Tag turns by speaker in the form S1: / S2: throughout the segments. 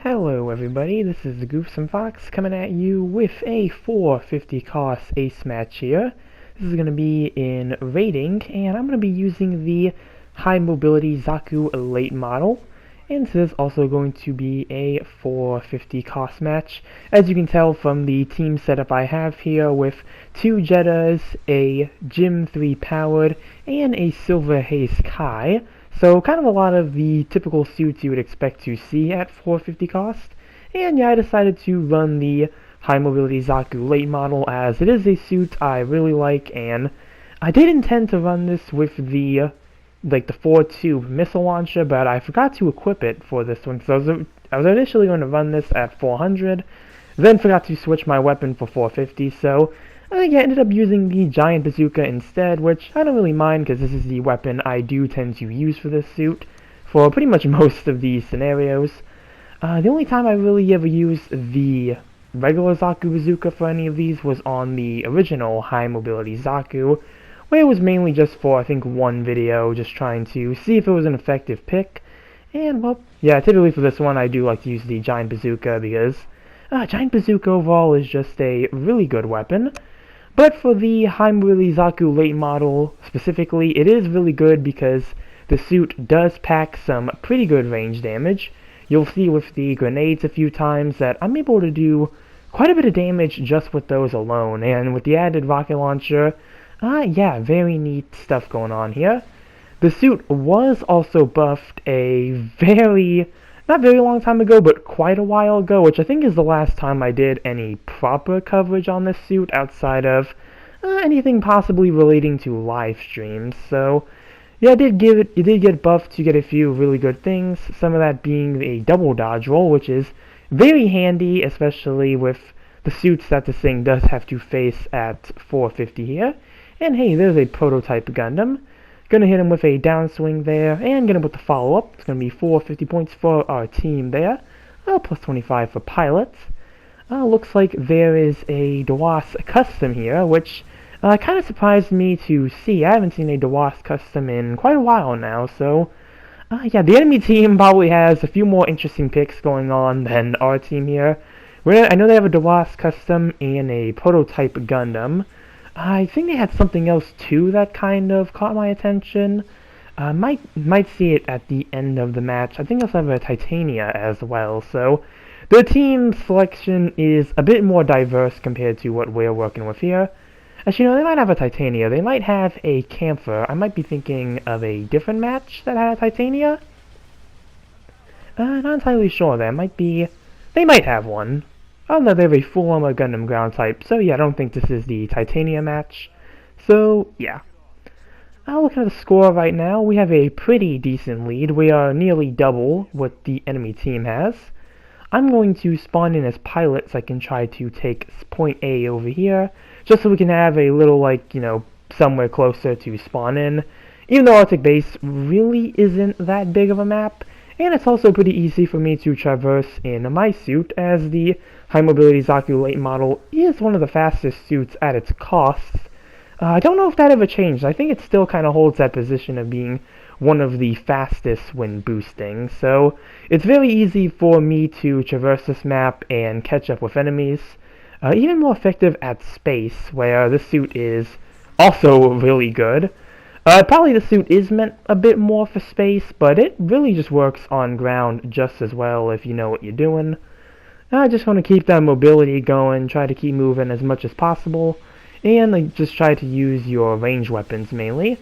S1: Hello everybody, this is the Goofsome Fox coming at you with a 450 cost ace match here. This is going to be in rating, and I'm going to be using the high mobility Zaku late model. And this is also going to be a 450 cost match. As you can tell from the team setup I have here with 2 Jedas, a Gym 3 powered, and a Silver Haze Kai. So kind of a lot of the typical suits you would expect to see at 450 cost. And yeah, I decided to run the high mobility Zaku late model as it is a suit I really like, and I did intend to run this with the 4-tube missile launcher, but I forgot to equip it for this one, so I was initially going to run this at 400, then forgot to switch my weapon for 450, so I ended up using the giant bazooka instead, which I don't really mind because this is the weapon I do tend to use for this suit for pretty much most of these scenarios. The only time I really ever used the regular Zaku bazooka for any of these was on the original high mobility Zaku, where it was mainly just for, I think, one video, just trying to see if it was an effective pick. And, well, yeah, typically for this one I do like to use the giant bazooka because giant bazooka overall is just a really good weapon. But for the high mobility Zaku late model specifically, it is really good because the suit does pack some pretty good range damage. You'll see with the grenades a few times that I'm able to do quite a bit of damage just with those alone, and with the added rocket launcher, yeah, very neat stuff going on here. The suit was also buffed not very long time ago, but quite a while ago, which I think is the last time I did any proper coverage on this suit outside of anything possibly relating to live streams. So yeah, it did get buffed to get a few really good things, some of that being a double dodge roll, which is very handy, especially with the suits that this thing does have to face at 450 here. And hey, there's a prototype Gundam. Gonna hit him with a downswing there, and gonna put the follow-up. It's gonna be 450 points for our team there. Plus 25 for pilots. Looks like there is a DeWas custom here, which kind of surprised me to see. I haven't seen a DeWas custom in quite a while now, so yeah, the enemy team probably has a few more interesting picks going on than our team here. I know they have a DeWas custom and a prototype Gundam. I think they had something else too that kind of caught my attention. Might see it at the end of the match. I think they also have a Titania as well, so the team selection is a bit more diverse compared to what we're working with here. Actually, no, they might have a Titania. They might have a Camphor. I might be thinking of a different match that had a Titania. Not entirely sure. They might have one. Oh no, they have a full armor Gundam ground type, so yeah, I don't think this is the Titania match. So, yeah. Looking at the score right now, we have a pretty decent lead. We are nearly double what the enemy team has. I'm going to spawn in as pilot so I can try to take point A over here, just so we can have a little, somewhere closer to spawn in. Even though Arctic Base really isn't that big of a map, and it's also pretty easy for me to traverse in my suit, as the high mobility Zaku late model is one of the fastest suits at its cost. I don't know if that ever changed. I think it still kind of holds that position of being one of the fastest when boosting, so it's very easy for me to traverse this map and catch up with enemies. Even more effective at space, where this suit is also really good. Probably the suit is meant a bit more for space, but it really just works on ground just as well if you know what you're doing. I just want to keep that mobility going, try to keep moving as much as possible, and just try to use your range weapons mainly.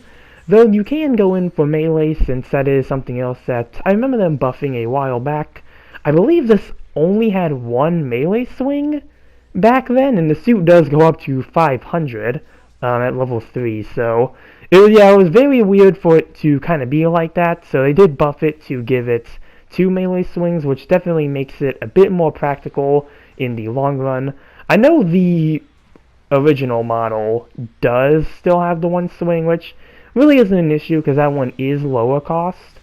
S1: Though you can go in for melee, since that is something else that I remember them buffing a while back. I believe this only had one melee swing back then, and the suit does go up to 500 at level 3, so it was very weird for it to kind of be like that, so they did buff it to give it 2 melee swings, which definitely makes it a bit more practical in the long run. I know the original model does still have the one swing, which really isn't an issue because that one is lower cost,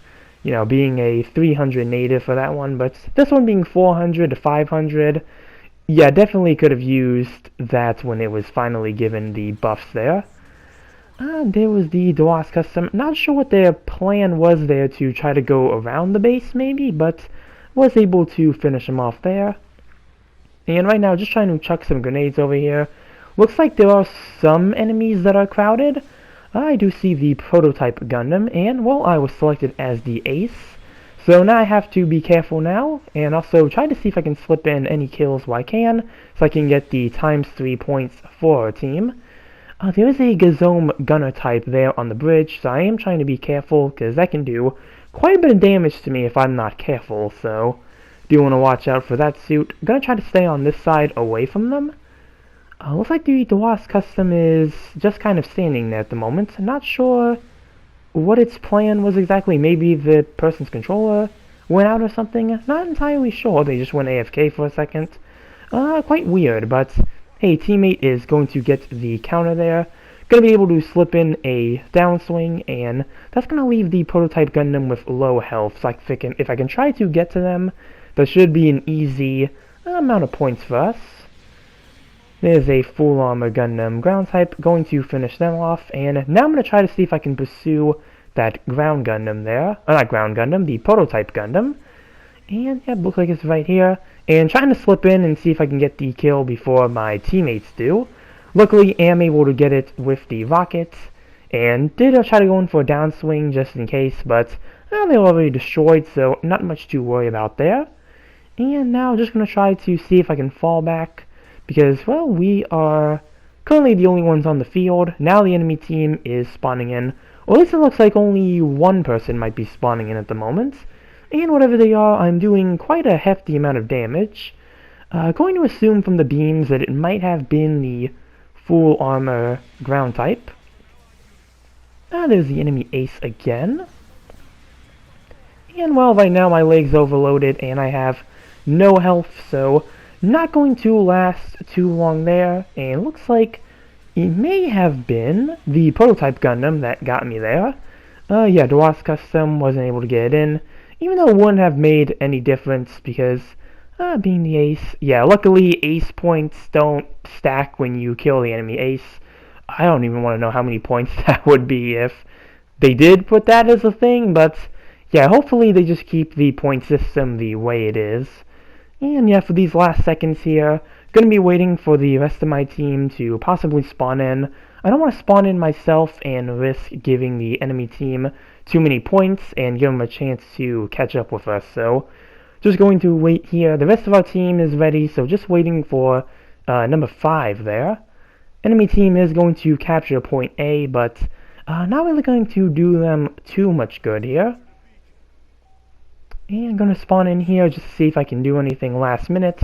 S1: being a 300 native for that one, but this one being 400 to 500, yeah, definitely could have used that when it was finally given the buffs there. There was the DeWas custom. Not sure what their plan was there to try to go around the base, maybe, but was able to finish him off there. And right now, just trying to chuck some grenades over here. Looks like there are some enemies that are crowded. I do see the prototype Gundam, and, well, I was selected as the ace. So now I have to be careful now, and also try to see if I can slip in any kills while I can, so I can get the ×3 points for our team. There is a Gazome gunner type there on the bridge, so I am trying to be careful, because that can do quite a bit of damage to me if I'm not careful, so do want to watch out for that suit. I'm going to try to stay on this side away from them. Looks like the Jedas custom is just kind of standing there at the moment. I'm not sure what its plan was exactly. Maybe the person's controller went out or something. Not entirely sure. They just went AFK for a second. Quite weird, but hey, teammate is going to get the counter there. Going to be able to slip in a downswing, and that's going to leave the prototype Gundam with low health. So if I can try to get to them, that should be an easy amount of points for us. There's a full armor Gundam ground type, going to finish them off, and now I'm going to try to see if I can pursue that ground Gundam there. Not ground Gundam, the prototype Gundam. And yeah, looks like it's right here. And trying to slip in and see if I can get the kill before my teammates do. Luckily, am able to get it with the rockets. And did try to go in for a downswing just in case, but they were already destroyed, so not much to worry about there. And now just going to try to see if I can fall back. Because, well, we are currently the only ones on the field. Now the enemy team is spawning in. Or at least it looks like only one person might be spawning in at the moment. And whatever they are, I'm doing quite a hefty amount of damage. Going to assume from the beams that it might have been the full armor ground type. There's the enemy ace again. And, well, right now my leg's overloaded and I have no health, so not going to last too long there, and looks like it may have been the prototype Gundam that got me there. Yeah, Jedas custom wasn't able to get it in, even though it wouldn't have made any difference because being the ace, yeah, luckily ace points don't stack when you kill the enemy ace. I don't even want to know how many points that would be if they did put that as a thing, but yeah, hopefully they just keep the point system the way it is. And yeah, for these last seconds here, going to be waiting for the rest of my team to possibly spawn in. I don't want to spawn in myself and risk giving the enemy team too many points and give them a chance to catch up with us. So just going to wait here. The rest of our team is ready, so just waiting for number 5 there. Enemy team is going to capture point A, but not really going to do them too much good here. And I'm going to spawn in here just to see if I can do anything last minute.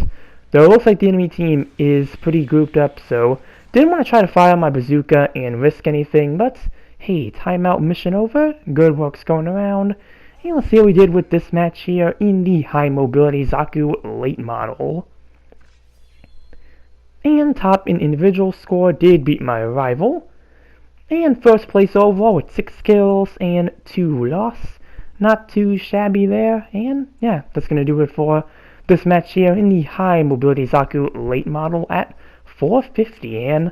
S1: Though it looks like the enemy team is pretty grouped up, so didn't want to try to fire my bazooka and risk anything, but hey, timeout mission over. Good work's going around. And let's see how we did with this match here in the high mobility Zaku late model. And top in individual score did beat my rival. And first place overall with 6 kills and 2 losses. Not too shabby there, and yeah, that's going to do it for this match here in the high mobility Zaku late model at 450, and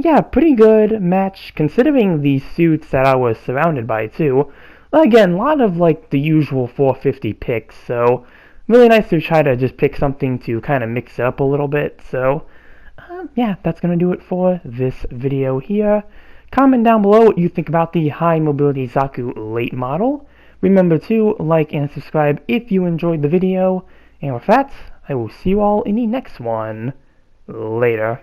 S1: yeah, pretty good match considering the suits that I was surrounded by too. Again, a lot of like the usual 450 picks, so really nice to try to just pick something to kind of mix it up a little bit. So yeah, that's going to do it for this video here. Comment down below what you think about the high mobility Zaku late model. Remember to like and subscribe if you enjoyed the video, and with that, I will see you all in the next one. Later.